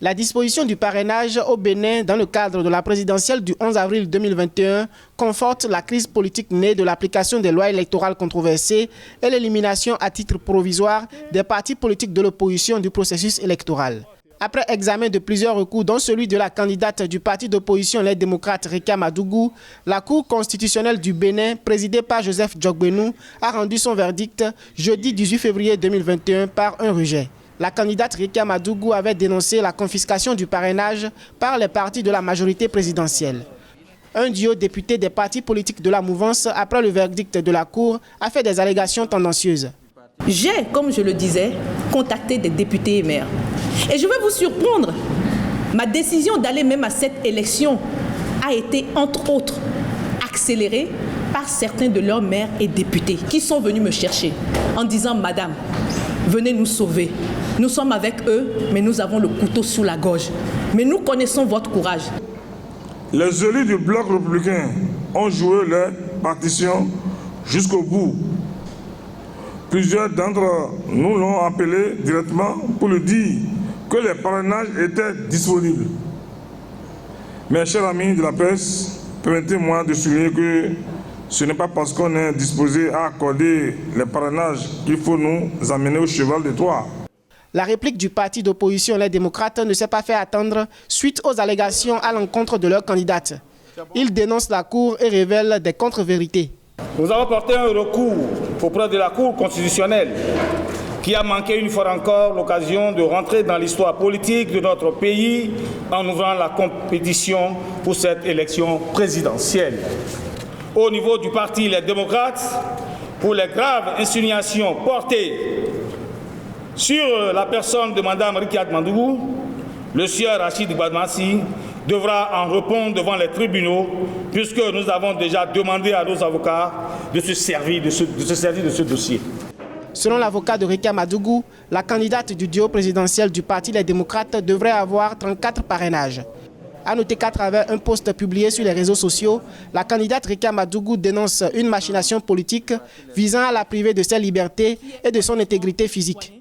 La disposition du parrainage au Bénin dans le cadre de la présidentielle du 11 avril 2021 conforte la crise politique née de l'application des lois électorales controversées et l'élimination à titre provisoire des partis politiques de l'opposition du processus électoral. Après examen de plusieurs recours, dont celui de la candidate du parti d'opposition Les Démocrates Rekia Madougou, la Cour constitutionnelle du Bénin, présidée par Joseph Djogbenou, a rendu son verdict jeudi 18 février 2021 par un rejet. La candidate Rekia Madougou avait dénoncé la confiscation du parrainage par les partis de la majorité présidentielle. Un duo député des partis politiques de la mouvance, après le verdict de la Cour, a fait des allégations tendancieuses. J'ai, comme je le disais, contacté des députés et maires. Et je vais vous surprendre. Ma décision d'aller même à cette élection a été, entre autres, accélérée par certains de leurs maires et députés qui sont venus me chercher en disant « Madame, venez nous sauver. Nous sommes avec eux, mais nous avons le couteau sous la gorge. Mais nous connaissons votre courage. » Les élus du bloc républicain ont joué leur partition jusqu'au bout. Plusieurs d'entre nous l'ont appelé directement pour lui dire que les parrainages étaient disponibles. Mes chers amis de la presse, permettez-moi de souligner que ce n'est pas parce qu'on est disposé à accorder les parrainages qu'il faut nous amener au cheval de Troie. La réplique du parti d'opposition Les Démocrates ne s'est pas fait attendre suite aux allégations à l'encontre de leur candidate. Ils dénoncent la Cour et révèlent des contre-vérités. Nous avons porté un recours auprès de la Cour constitutionnelle qui a manqué une fois encore l'occasion de rentrer dans l'histoire politique de notre pays en ouvrant la compétition pour cette élection présidentielle. Au niveau du parti Les Démocrates, pour les graves insinuations portées sur la personne de Mme Rekia Madougou, le sieur Rachid Gbadmassi devra en répondre devant les tribunaux puisque nous avons déjà demandé à nos avocats de se servir de ce dossier. Selon l'avocat de Rekia Madougou, la candidate du duo présidentiel du parti Les Démocrates devrait avoir 34 parrainages. A noter qu'à travers un post publié sur les réseaux sociaux, la candidate Rekia Madougou dénonce une machination politique visant à la priver de ses libertés et de son intégrité physique.